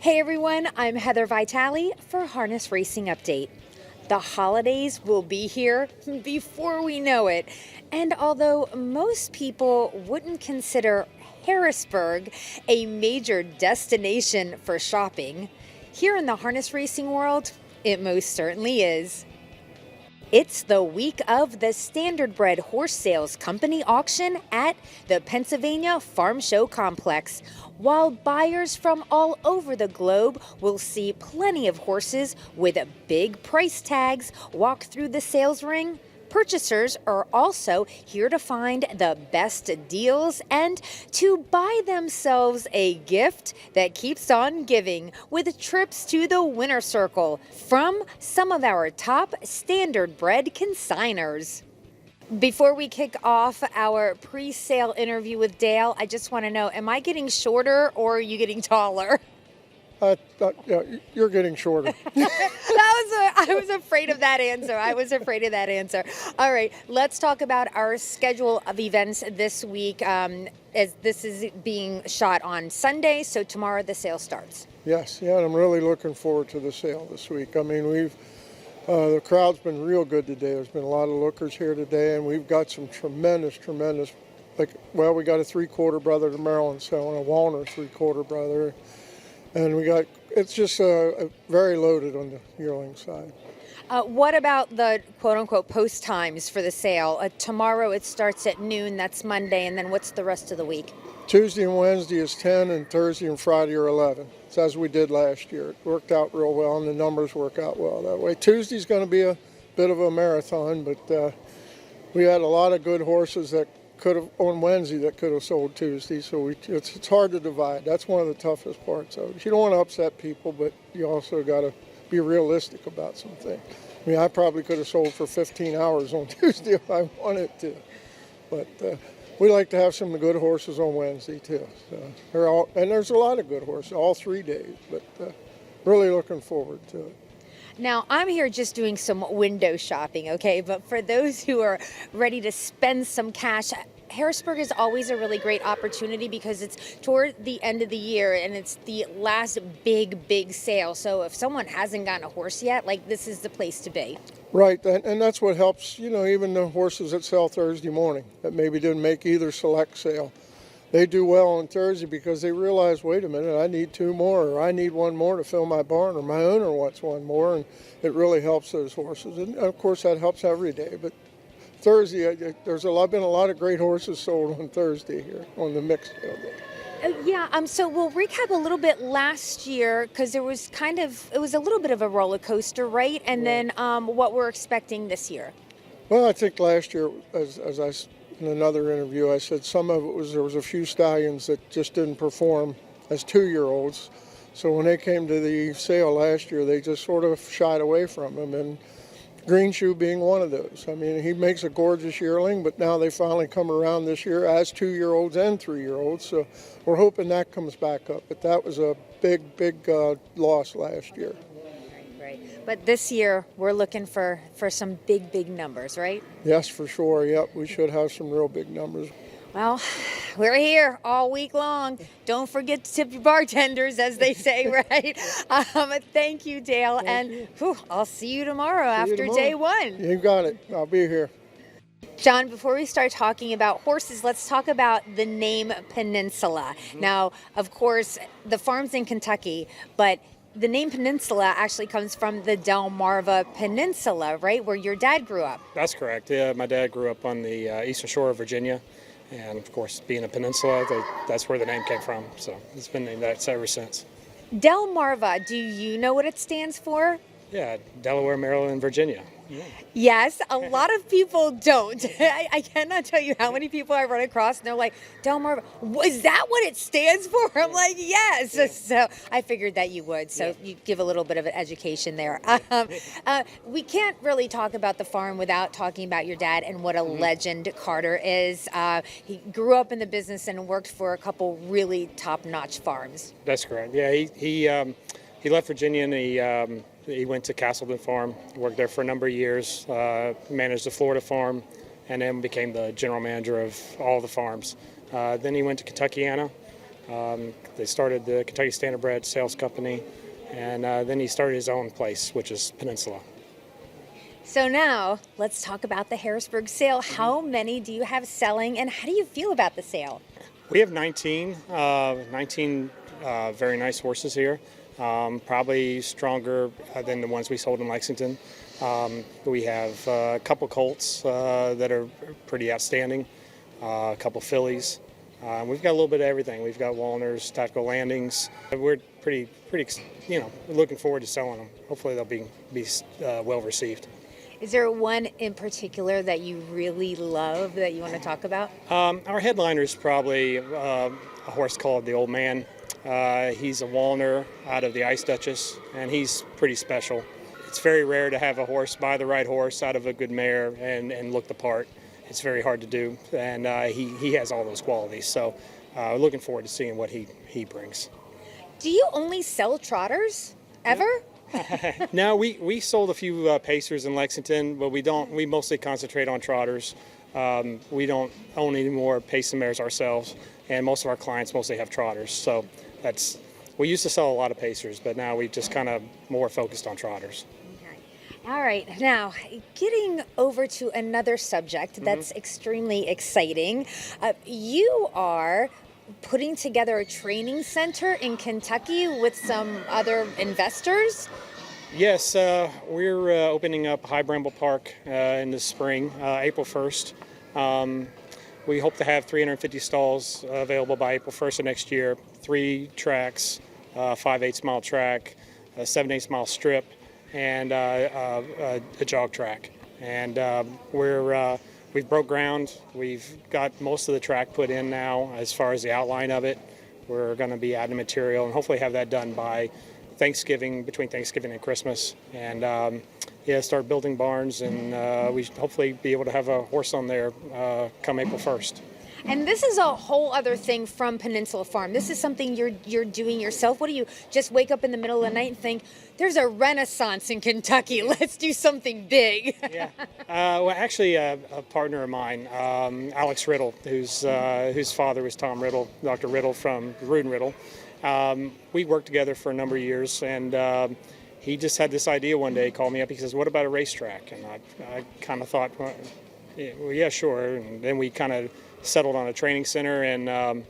Hey everyone, I'm Heather Vitale for Harness Racing Update. The holidays will be here before we know it. And although most people wouldn't consider Harrisburg a major destination for shopping, here in the harness racing world, it most certainly is. It's the week of the Standardbred Horse Sales Company auction at the Pennsylvania Farm Show Complex. While buyers from all over the globe will see plenty of horses with big price tags walk through the sales ring, purchasers are also here to find the best deals and to buy themselves a gift that keeps on giving with trips to the winner circle from some of our top standardbred consigners. Before we kick off our pre-sale interview with Dale, I just want to know, am I getting shorter or are you getting taller? Yeah, you're getting shorter. I was afraid of that answer. All right, let's talk about our schedule of events this week. As this is being shot on Sunday, so tomorrow the sale starts. Yes, yeah, and I'm really looking forward to the sale this week. I mean, the crowd's been real good today. There's been a lot of lookers here today, and we've got some tremendous, we got a three-quarter brother to Maryland selling, a Walner three-quarter brother. And it's just very loaded on the yearling side. What about the quote-unquote post times for the sale? Tomorrow it starts at noon, that's Monday, and then what's the rest of the week? Tuesday and Wednesday is 10, and Thursday and Friday are 11. It's as we did last year. It worked out real well, and the numbers work out well that way. Tuesday's going to be a bit of a marathon, but we had a lot of good horses that could have on Wednesday that could have sold Tuesday, so it's hard to divide. That's one of the toughest parts of it. You don't want to upset people, but you also got to be realistic about some things. I mean, I probably could have sold for 15 hours on Tuesday if I wanted to, but we like to have some good horses on Wednesday too. So there's a lot of good horses all 3 days, but really looking forward to it. Now, I'm here just doing some window shopping, okay? But for those who are ready to spend some cash, Harrisburg is always a really great opportunity because it's toward the end of the year and it's the last big sale. So if someone hasn't gotten a horse yet, this is the place to be. Right, and that's what helps, even the horses that sell Thursday morning that maybe didn't make either select sale. They do well on Thursday because they realize, wait a minute, I need two more, or I need one more to fill my barn, or my owner wants one more, and it really helps those horses. And of course, that helps every day. But Thursday, there's been a lot of great horses sold on Thursday here on the mixed sale day. So we'll recap a little bit last year because it was a little bit of a roller coaster, right? And then what we're expecting this year. Well, I think last year, in another interview, I said some of it was there was a few stallions that just didn't perform as 2-year-olds. So when they came to the sale last year, they just sort of shied away from them. And Green Shoe being one of those. I mean, he makes a gorgeous yearling, but now they finally come around this year as 2-year-olds and 3-year-olds. So we're hoping that comes back up. But that was a big loss last year. Right. But this year, we're looking for some big numbers, right? Yes, for sure. Yep, we should have some real big numbers. Well, we're here all week long. Don't forget to tip your bartenders, as they say, right? Thank you, Dale. I'll see you tomorrow after day one. You got it. I'll be here. John, before we start talking about horses, let's talk about the name Peninsula. Mm-hmm. Now, of course, the farm's in Kentucky, but the name Peninsula actually comes from the Delmarva Peninsula, right, where your dad grew up. That's correct. Yeah, my dad grew up on the eastern shore of Virginia. And, of course, being a peninsula, that's where the name came from. So it's been named that ever since. Delmarva, do you know what it stands for? Yeah, Delaware, Maryland, and Virginia. Yeah. Yes, a lot of people don't. I cannot tell you how many people I run across and they're like, Delmarva, is that what it stands for? I'm like, yes. Yeah. So I figured that you would. So you give a little bit of an education there. We can't really talk about the farm without talking about your dad and what a legend Carter is. He grew up in the business and worked for a couple really top-notch farms. That's correct. Yeah, he left Virginia and he went to Castleton Farm, worked there for a number of years, managed the Florida farm, and then became the general manager of all the farms. Then he went to Kentuckiana, They started the Kentucky Standardbred Sales Company, and then he started his own place, which is Peninsula. So now let's talk about the Harrisburg Sale. How many do you have selling, and how do you feel about the sale? We have 19 very nice horses here, probably stronger than the ones we sold in Lexington. We have a couple colts that are pretty outstanding, a couple fillies. We've got a little bit of everything. We've got Walners, tactical landings. We're pretty, looking forward to selling them. Hopefully they'll be well received. Is there one in particular that you really love that you want to talk about? Our headliner is probably a horse called the Old Man. He's a Walner out of the Ice Duchess, and he's pretty special. It's very rare to have a horse buy the right horse out of a good mare and look the part. It's very hard to do, and he has all those qualities. So looking forward to seeing what he brings. Do you only sell trotters ever? No, we sold a few pacers in Lexington, but we don't. We mostly concentrate on trotters. We don't own any more pacing mares ourselves, and most of our clients mostly have trotters. So we used to sell a lot of pacers, but now we just kind of more focused on trotters. All right, now getting over to another subject that's extremely exciting. You are putting together a training center in Kentucky with some other investors. Yes, we're opening up High Bramble Park in the spring, April 1st. We hope to have 350 stalls available by April 1st of next year, 3 tracks, 5/8 mile track, a 7/8 mile strip, and a jog track. And we've broke ground. We've got most of the track put in now as far as the outline of it. We're going to be adding material and hopefully have that done by Thanksgiving, between Thanksgiving and Christmas. And start building barns, and we should hopefully be able to have a horse on there come April 1st. And this is a whole other thing from Peninsula Farm. This is something you're doing yourself. What do you just wake up in the middle of the night and think, there's a renaissance in Kentucky, let's do something big? Yeah. Well, actually, a partner of mine, Alex Riddle, whose father was Tom Riddle, Dr. Riddle from Rood and Riddle. We worked together for a number of years, and he just had this idea one day. He called me up. He says, "What about a racetrack?" And I kind of thought, well, yeah, sure. And then we kind of settled on a training center, and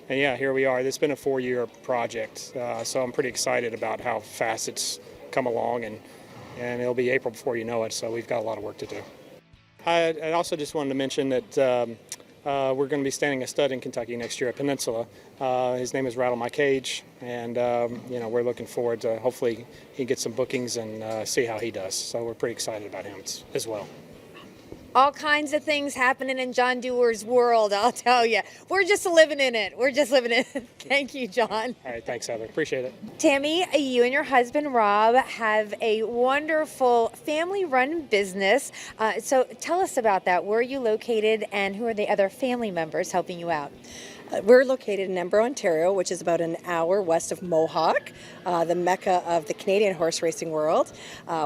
yeah, here we are. It's been a 4-year project, so I'm pretty excited about how fast it's come along, and it'll be April before you know it. So we've got a lot of work to do. I also just wanted to mention that we're going to be standing a stud in Kentucky next year at Peninsula. His name is Rattle My Cage, and we're looking forward to hopefully he gets some bookings and see how he does. So we're pretty excited about him as well. All kinds of things happening in John Duer's world, I'll tell you. We're just living in it. We're just living in it. Thank you, John. All right, thanks, Heather. Appreciate it. Tammy, you and your husband, Rob, have a wonderful family-run business. So tell us about that. Where are you located, and who are the other family members helping you out? We're located in Ember, Ontario, which is about an hour west of Mohawk, the mecca of the Canadian horse racing world.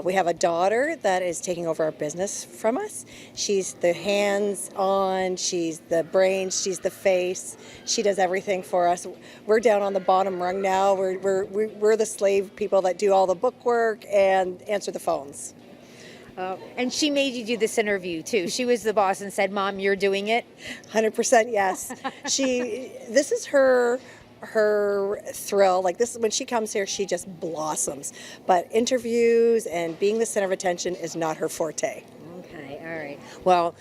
We have a daughter that is taking over our business from us. She's the hands-on, she's the brains, she's the face. She does everything for us. We're down on the bottom rung now. We're the slave people that do all the bookwork and answer the phones. And she made you do this interview too. She was the boss and said, "Mom, you're doing it." 100% yes. This is her thrill. Like this, when she comes here, she just blossoms. But interviews and being the center of attention is not her forte. Okay, all right. Well,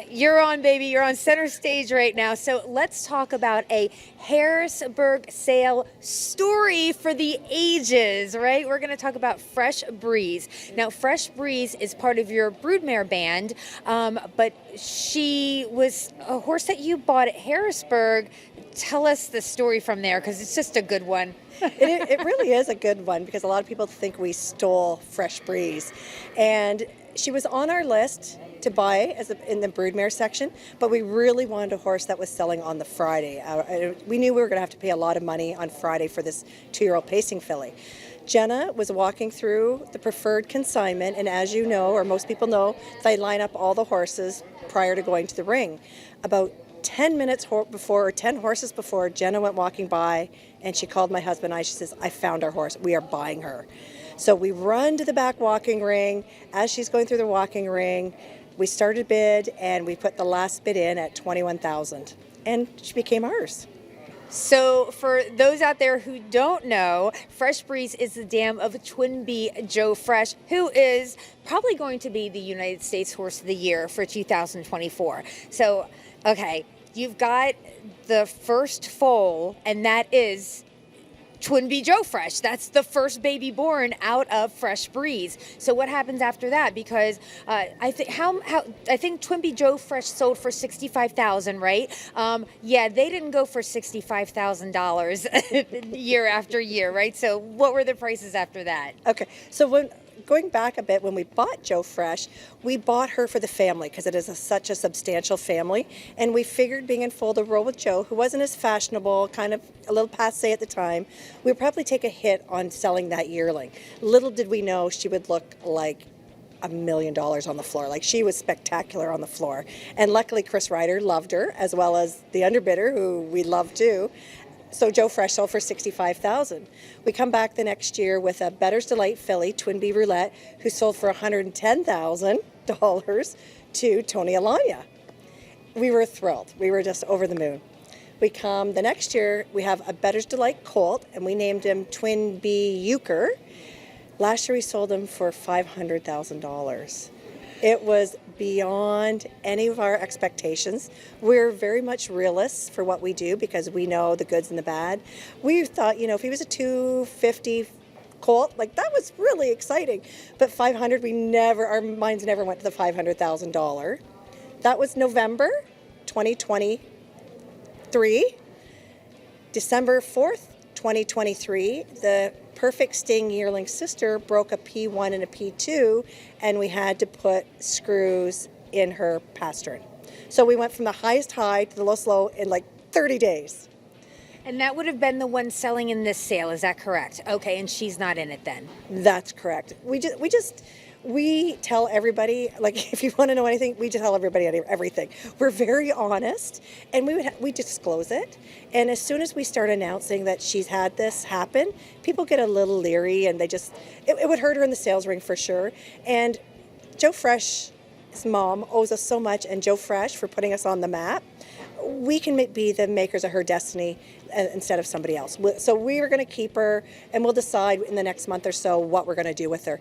you're on, baby. You're on center stage right now. So let's talk about a Harrisburg Sale story for the ages, right? We're going to talk about Fresh Breeze. Now, Fresh Breeze is part of your broodmare band, but she was a horse that you bought at Harrisburg. Tell us the story from there, because it's just a good one. It really is a good one, because a lot of people think we stole Fresh Breeze. And she was on our list to buy in the broodmare section, but we really wanted a horse that was selling on the Friday. We knew we were going to have to pay a lot of money on Friday for this 2-year-old pacing filly. Jenna was walking through the preferred consignment, and as you know, or most people know, they line up all the horses prior to going to the ring. About 10 minutes before, or 10 horses before, Jenna went walking by and she called my husband and I. She says, I found our horse. We are buying her. So we run to the back walking ring. As she's going through the walking ring, we started bid and we put the last bid in at $21,000 and she became ours. So for those out there who don't know, Fresh Breeze is the dam of Twinbee Joe Fresh, who is probably going to be the United States Horse of the Year for 2024. So, okay, you've got the first foal, and that is Twinbee Joe Fresh. That's the first baby born out of Fresh Breeze. So what happens after that? Because I think Twinbee Joe Fresh sold for $65,000, right? Yeah, they didn't go for $65,000 year after year, right? So what were the prices after that? Okay, so going back a bit, when we bought Joe Fresh, we bought her for the family because it is such a substantial family. And we figured being in full to roll with Joe, who wasn't as fashionable, kind of a little passe at the time, we would probably take a hit on selling that yearling. Little did we know she would look like $1 million on the floor. Like, she was spectacular on the floor. And luckily Chris Ryder loved her, as well as the underbidder, who we love too. So Joe Fresh sold for $65,000. We come back the next year with a Better's Delight filly, Twinbee Roulette, who sold for $110,000 to Tony Alanya. We were thrilled. We were just over the moon. We come the next year, we have a Better's Delight colt, and we named him Twinbee Euchre. Last year we sold him for $500,000. It was beyond any of our expectations. We're very much realists for what we do because we know the goods and the bad. We thought, if he was a 250 colt, like, that was really exciting. But 500, our minds never went to the $500,000. That was November 2023. December 4th, 2023, the Perfect Sting yearling sister broke a P1 and a P2, and we had to put screws in her pastern. So we went from the highest high to the lowest low in like 30 days. And that would have been the one selling in this sale, is that correct? Okay, and she's not in it then. That's correct. We tell everybody, like, if you want to know anything, we just tell everybody everything. We're very honest, and we disclose it. And as soon as we start announcing that she's had this happen, people get a little leery, and it would hurt her in the sales ring for sure. And Joe Fresh's mom owes us so much, and Joe Fresh for putting us on the map. We can be the makers of her destiny instead of somebody else. So we are going to keep her, and we'll decide in the next month or so what we're going to do with her.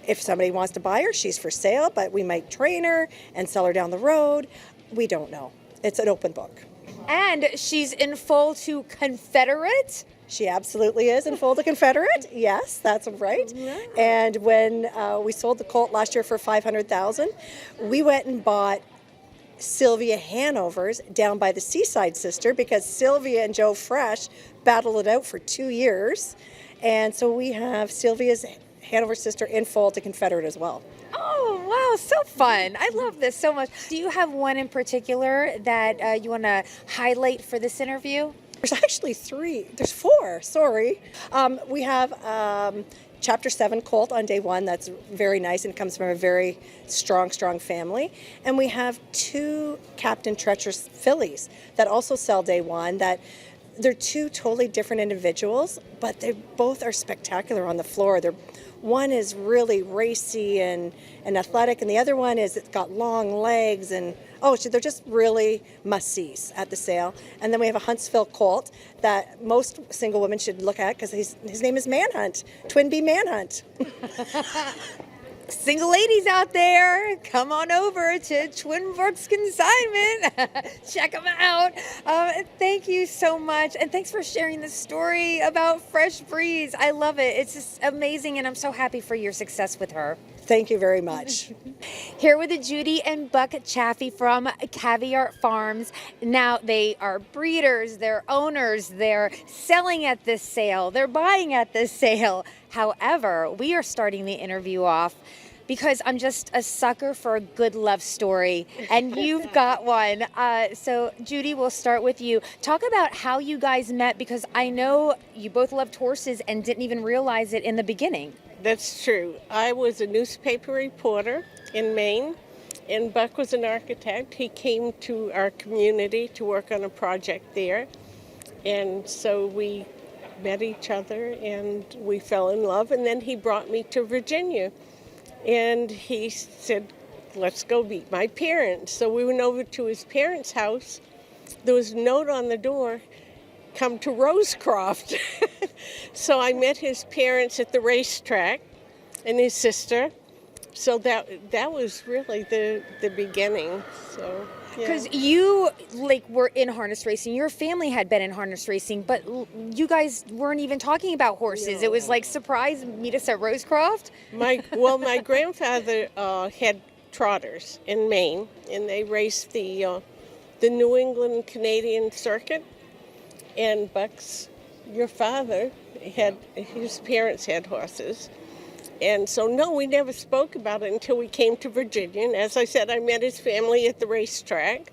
If somebody wants to buy her, she's for sale, but we might train her and sell her down the road. We don't know. It's an open book. And she's in full to Confederate? She absolutely is in full to Confederate. Yes, that's right. Yeah. And when we sold the colt last year for $500,000, we went and bought Sylvia Hanover's down by the Seaside Sister because Sylvia and Joe Fresh battled it out for 2 years. And so we have Sylvia's Hanover sister in full to Confederate as well. Oh, wow, so fun. I love this so much. Do you have one in particular that you want to highlight for this interview? There's actually 3. There's 4, sorry. We have Chapter 7 colt on day 1 that's very nice and comes from a very strong family. And we have 2 Captain Treacherous fillies that also sell day 1 that they're 2 totally different individuals, but they both are spectacular on the floor. One is really racy and athletic, and the other one it's got long legs, and they're just really must-sees at the sale. And then we have a Huntsville colt that most single women should look at because his name is Manhunt, Twinbee Manhunt. Single ladies out there, come on over to Twinbrook's Consignment. Check them out. Thank you so much. And thanks for sharing the story about Fresh Breeze. I love it. It's just amazing, and I'm so happy for your success with her. Thank you very much. Here with Judy and Buck Chaffee from Caviart Farms. Now, they are breeders, they're owners, they're selling at this sale, they're buying at this sale. However, we are starting the interview off because I'm just a sucker for a good love story, and you've got one. So, Judy, we'll start with you. Talk about how you guys met, because I know you both loved horses and didn't even realize it in the beginning. That's true. I was a newspaper reporter in Maine, And Buck was an architect. He came to our community to work on a project there. And so we met each other and we fell in love. And then he brought me to Virginia. And he said, let's go meet my parents. So we went over to his parents' house. There was a note on the door, come to Rosecroft. So I met his parents at the racetrack and his sister. So that was really the beginning. So Because you were in harness racing, your family had been in harness racing, but you guys weren't even talking about horses. No. It was like, surprise, meet us at Rosecroft. My grandfather had trotters in Maine, and they raced the New England Canadian circuit. And your father his parents had horses. And so, no, we never spoke about it until we came to Virginia. And as I said, I met his family at the racetrack.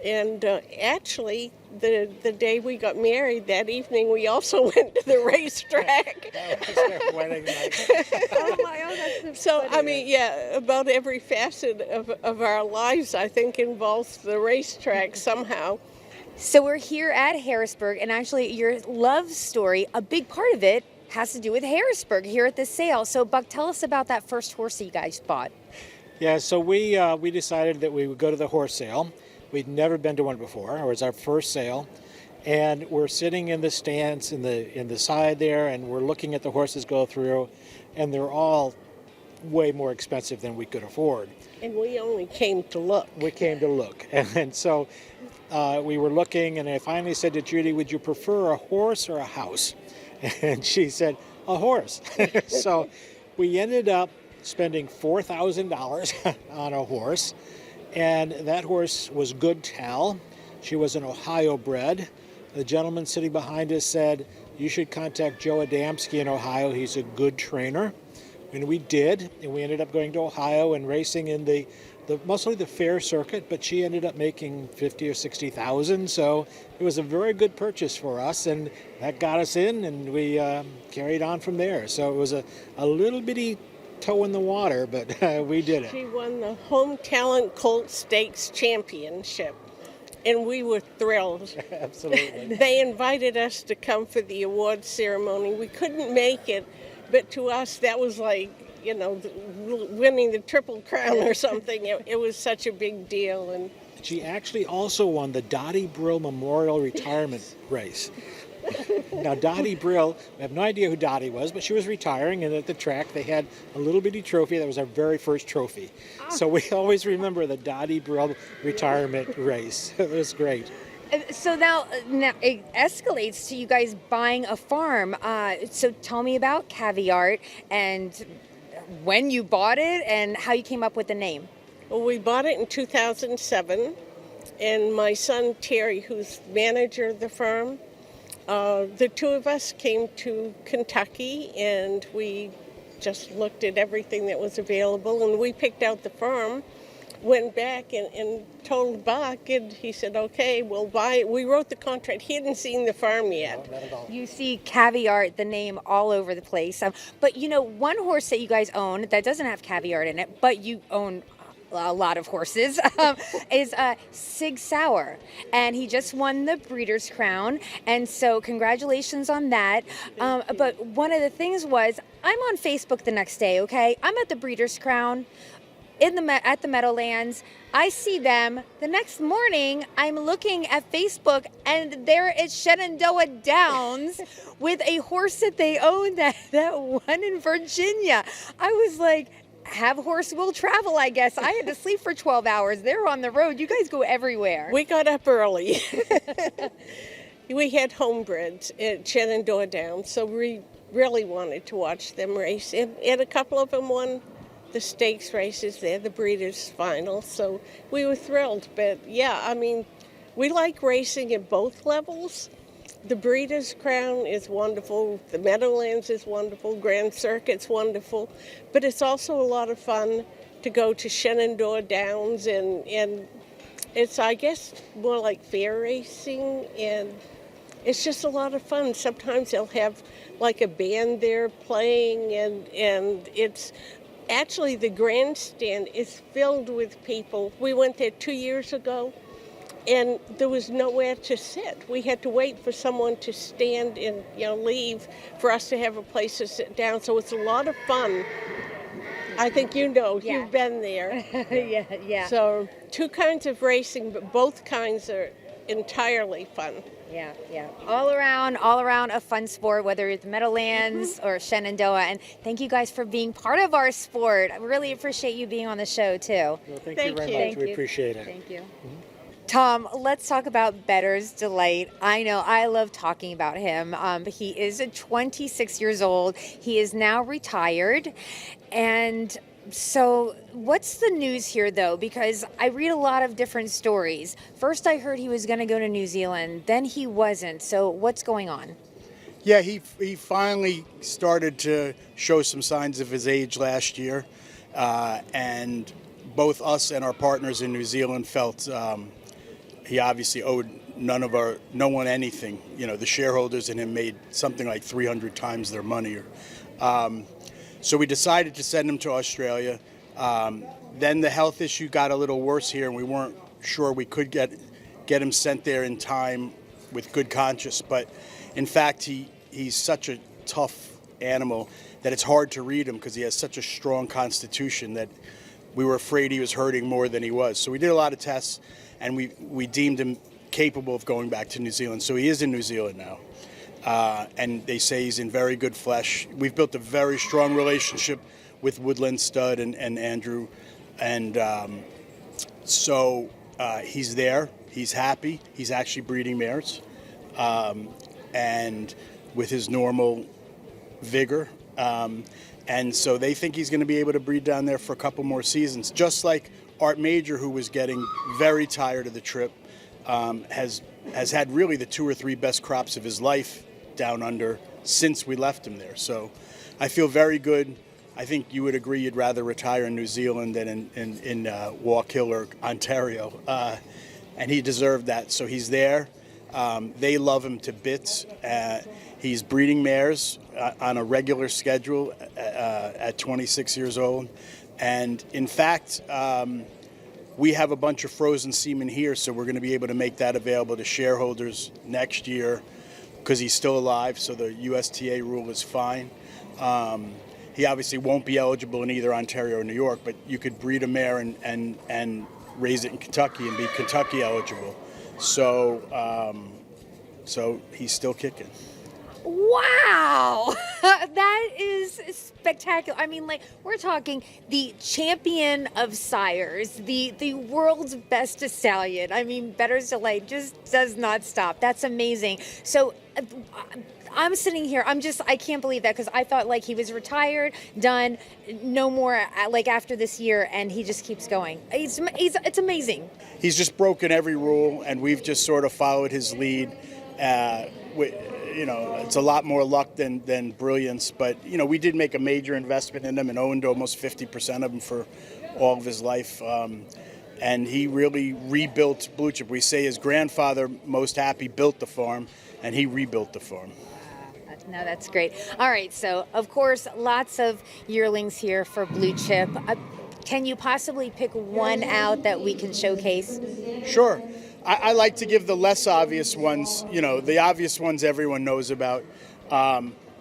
And actually, the day we got married, that evening, we also went to the racetrack. So, I mean, yeah, about every facet of our lives, I think, involves the racetrack somehow. So we're here at Harrisburg, and actually your love story, a big part of it has to do with Harrisburg here at the sale. So Buck, tell us about that first horse that you guys bought. Yeah, so we decided that we would go to the horse sale. We'd never been to one before. It was our first sale. And we're sitting in the stands in the side there, and we're looking at the horses go through, and they're all way more expensive than we could afford. And we only came to look. We came to look. And so we were looking, and I finally said to Judy, would you prefer a horse or a house? And she said, a horse. So we ended up spending $4,000 on a horse, and that horse was Good Tal. She was an Ohio bred. The gentleman sitting behind us said, you should contact Joe Adamski in Ohio. He's a good trainer. And we did, and we ended up going to Ohio and racing in the mostly the fair circuit, but she ended up making $50,000 or $60,000. So it was a very good purchase for us, and that got us in, and we carried on from there. So it was a little bitty toe in the water, but we did it. She won the Home Talent Colt Stakes Championship, and we were thrilled. Absolutely. They invited us to come for the award ceremony. We couldn't make it, but to us that was like, winning the Triple Crown or something. It was such a big deal. And she actually also won the Dottie Brill Memorial Retirement Race. Now, Dottie Brill, I have no idea who Dottie was, but she was retiring, and at the track they had a little bitty trophy. That was our very first trophy. So we always remember the Dottie Brill Retirement Race. It was great. So now it escalates to you guys buying a farm. So tell me about Caviart and when you bought it and how you came up with the name. Well, we bought it in 2007, and my son Terry, who's manager of the farm, the two of us came to Kentucky, and we just looked at everything that was available, and we picked out the farm. Went back and told Buck, and he said, okay, we'll buy it. We wrote the contract. He hadn't seen the farm yet. No, not at all. You see Caviart, the name, all over the place. But one horse that you guys own that doesn't have Caviart in it, but you own a lot of horses, is Sig Sauer. And he just won the Breeders' Crown. And so congratulations on that. But one of the things was, I'm on Facebook the next day, okay? I'm at the Breeders' Crown. At the Meadowlands, I see them. The next morning, I'm looking at Facebook, and there is Shenandoah Downs with a horse that they own that won in Virginia. I was like, have horse will travel, I guess. I had to sleep for 12 hours. They're on the road. You guys go everywhere. We got up early. We had homebreds at Shenandoah Downs, so we really wanted to watch them race. And a couple of them won the stakes races there, the Breeders' Final, so we were thrilled. But yeah, I mean, we like racing at both levels. The Breeders' Crown is wonderful, the Meadowlands is wonderful, Grand Circuit's wonderful, but it's also a lot of fun to go to Shenandoah Downs, and it's, I guess, more like fair racing, and it's just a lot of fun. Sometimes they'll have like a band there playing, and it's Actually, the grandstand is filled with people. We went there 2 years ago, and there was nowhere to sit. We had to wait for someone to stand and leave for us to have a place to sit down. So it's a lot of fun. I think Yeah. you've been there. Yeah. So 2 kinds of racing, but both kinds are entirely fun. Yeah. All around a fun sport, whether it's Meadowlands or Shenandoah. And thank you guys for being part of our sport. I really appreciate you being on the show, too. Well, thank you Thank very you. much. Thank We you. appreciate it. Thank you. Tom, let's talk about Bettor's Delight. I know I love talking about him. He is 26 years old. He is now retired. And so what's the news here, though? Because I read a lot of different stories. First, I heard he was going to go to New Zealand. Then he wasn't. So what's going on? Yeah, he finally started to show some signs of his age last year. And both us and our partners in New Zealand felt he obviously owed no one anything. The shareholders in him made something like 300 times their money. So we decided to send him to Australia. Then the health issue got a little worse here, and we weren't sure we could get him sent there in time with good conscience. But in fact, he's such a tough animal that it's hard to read him because he has such a strong constitution that we were afraid he was hurting more than he was. So we did a lot of tests, and we deemed him capable of going back to New Zealand. So he is in New Zealand now. And they say he's in very good flesh. We've built a very strong relationship with Woodland Stud and Andrew. And so he's there. He's happy. He's actually breeding mares. And with his normal vigor. And so they think he's going to be able to breed down there for a couple more seasons. Just like Art Major, who was getting very tired of the trip, has had really the 2 or 3 best crops of his life down under since we left him there. So I feel very good. I think you would agree you'd rather retire in New Zealand than in Walkill or Ontario. And he deserved that. So he's there. They love him to bits. He's breeding mares on a regular schedule at 26 years old. And in fact, we have a bunch of frozen semen here, so we're going to be able to make that available to shareholders next year because he's still alive, so the USTA rule is fine. He obviously won't be eligible in either Ontario or New York, but you could breed a mare and raise it in Kentucky and be Kentucky eligible. So he's still kicking. Wow, that is spectacular. I mean, we're talking the champion of sires, the world's best stallion. I mean, Bettor's Delight just does not stop. That's amazing. So I'm sitting here, I can't believe that because I thought he was retired, done, no more after this year, and he just keeps going. It's amazing. He's just broken every rule, and we've just sort of followed his lead. It's a lot more luck than brilliance, but we did make a major investment in him and owned almost 50% of him for all of his life. And he really rebuilt Blue Chip. We say his grandfather, Most Happy, built the farm, and he rebuilt the farm. No, that's great. All right, so of course, lots of yearlings here for Blue Chip. Can you possibly pick one out that we can showcase? Sure. I like to give the less obvious ones, the obvious ones everyone knows about.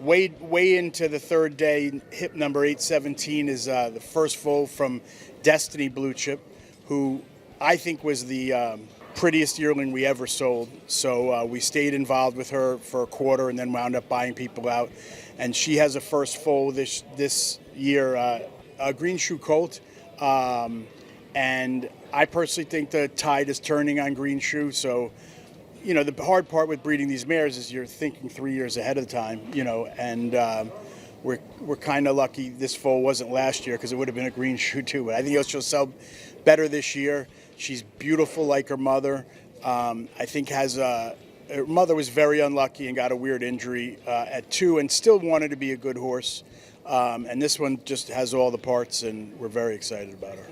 Way into the third day, hip number 817 is the first foal from Destiny Blue Chip, who I think was the prettiest yearling we ever sold. So we stayed involved with her for a quarter and then wound up buying people out. And she has a first foal this year, a green shoe colt. And I personally think the tide is turning on green shoe. So, the hard part with breeding these mares is you're thinking 3 years ahead of time, and we're kind of lucky this foal wasn't last year because it would have been a green shoe too. But I think she'll sell better this year. She's beautiful like her mother. I think her mother was very unlucky and got a weird injury at 2 and still wanted to be a good horse. And this one just has all the parts, and we're very excited about her.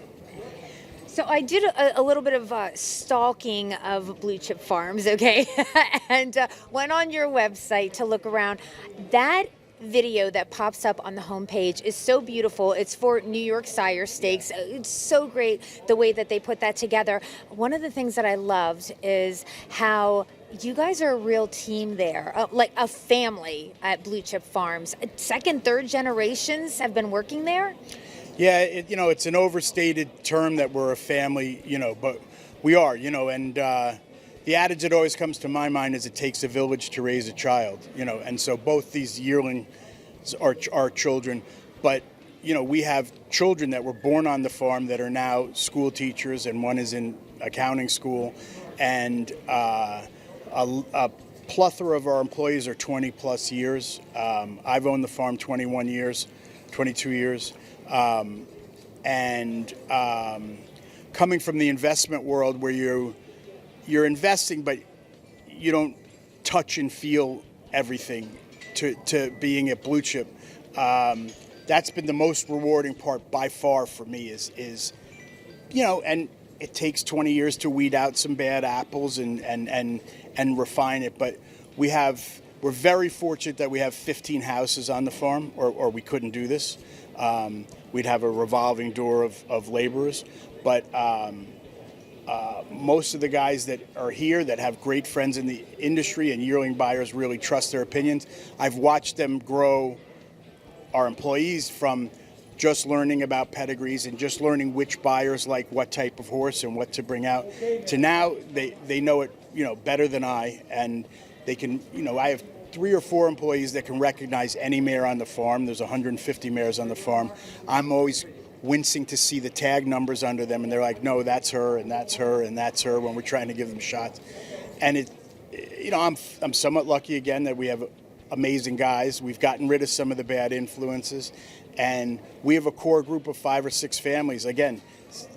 So I did a little bit of stalking of Blue Chip Farms, okay, and went on your website to look around. That video that pops up on the homepage is so beautiful. It's for New York Sire Steaks. It's so great the way that they put that together. One of the things that I loved is how you guys are a real team there, like a family at Blue Chip Farms. Second, third generations have been working there? Yeah, it's an overstated term that we're a family, but we are, and the adage that always comes to my mind is it takes a village to raise a child, and so both these yearlings are children, but, we have children that were born on the farm that are now school teachers, and one is in accounting school, and a plethora of our employees are 20 plus years. I've owned the farm 22 years. Coming from the investment world where you're investing, but you don't touch and feel everything, to being at Blue Chip, that's been the most rewarding part by far for me is and it takes 20 years to weed out some bad apples and refine it, but we're very fortunate that we have 15 houses on the farm, or we couldn't do this. We'd have a revolving door of laborers, but most of the guys that are here that have great friends in the industry and yearling buyers really trust their opinions. I've watched them grow our employees from just learning about pedigrees and just learning which buyers like what type of horse and what to bring out, to now they know it better than I, and they can, I have 3 or 4 employees that can recognize any mare on the farm. There's 150 mares on the farm. I'm always wincing to see the tag numbers under them, and they're like, no, that's her, and that's her, and that's her, when we're trying to give them shots. And I'm somewhat lucky again that we have amazing guys. We've gotten rid of some of the bad influences, and we have a core group of 5 or 6 families. Again,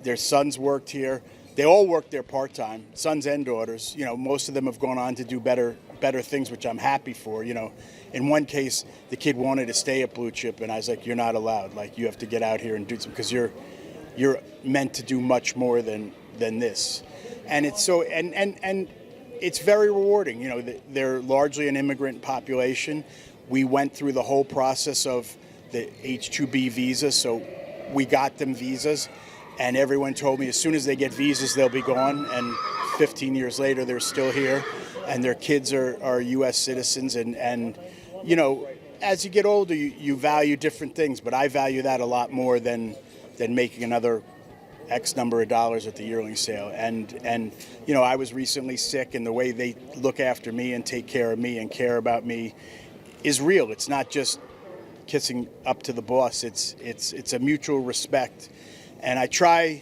their sons worked here. They all work there part-time, sons and daughters. Most of them have gone on to do better things, which I'm happy for. In one case, the kid wanted to stay at Blue Chip, and I was like, you're not allowed. Like, you have to get out here and do something, because you're meant to do much more than this. And it's so, and it's very rewarding. They're largely an immigrant population. We went through the whole process of the H-2B visa, so we got them visas. And everyone told me as soon as they get visas, they'll be gone. And 15 years later, they're still here. And their kids are U.S. citizens. And as you get older, you value different things. But I value that a lot more than making another X number of dollars at the yearling sale. And I was recently sick, and the way they look after me and take care of me and care about me is real. It's not just kissing up to the boss. It's a mutual respect. And I've tried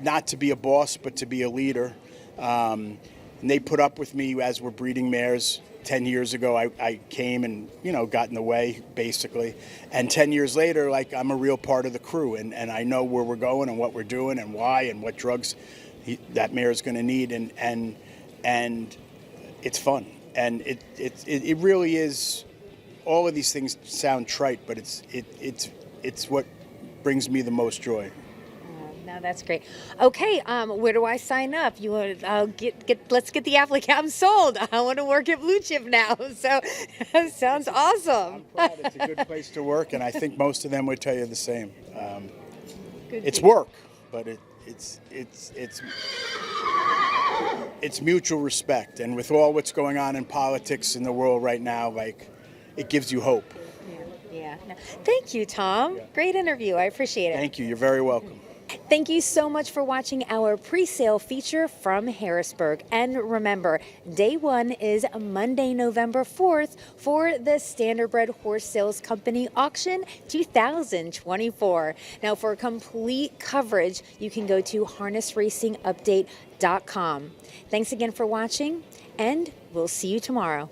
not to be a boss, but to be a leader. And they put up with me as we're breeding mares. 10 years ago, I came and, got in the way, basically. And 10 years later, I'm a real part of the crew. And I know where we're going and what we're doing and why and what drugs that mare is going to need. And it's fun. And it really is. All of these things sound trite, but it's what brings me the most joy. No, that's great. Okay, where do I sign up? Let's get the application. I'm sold. I want to work at Blue Chip now. So that sounds awesome. I'm proud. It's a good place to work, and I think most of them would tell you the same. It's work, but it's mutual respect, and with all what's going on in politics in the world right now, it gives you hope. Yeah. No. Thank you, Tom. Yeah. Great interview. I appreciate it. Thank you. You're very welcome. Thank you so much for watching our pre-sale feature from Harrisburg. And remember, day 1 is Monday, November 4th for the Standardbred Horse Sales Company Auction 2024. Now, for complete coverage, you can go to harnessracingupdate.com. Thanks again for watching, and we'll see you tomorrow.